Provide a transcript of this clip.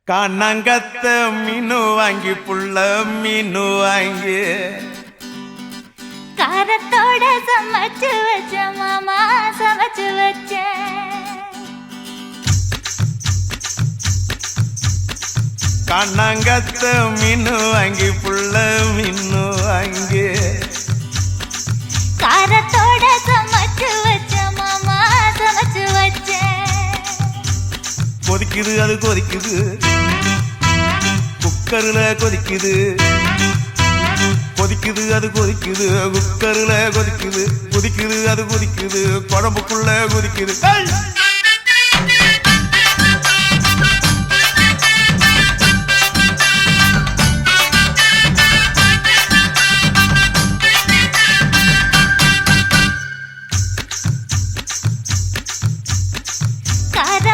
கண்ணங்கத்த மீனு வாங்கி புள்ள மீனு வாங்கி காரத்தோட சமைச்சு வச்ச மாமா சமைச்சு வச்ச கண்ணங்கத்த மீனு வாங்கி புள்ள மீனு வாங்கி காரத்தோட சமைச்சு வச்ச மாமா சமைச்சு வச்ச கொதிக்குது அது கொதிக்குது குக்கர்ல கொதிக்குது கொதிக்குது அது கொதிக்குது குக்கர்ல கொதிக்குது கொதிக்குது அது கொதிக்குது குழம்புக்குள்ள கொதிக்குது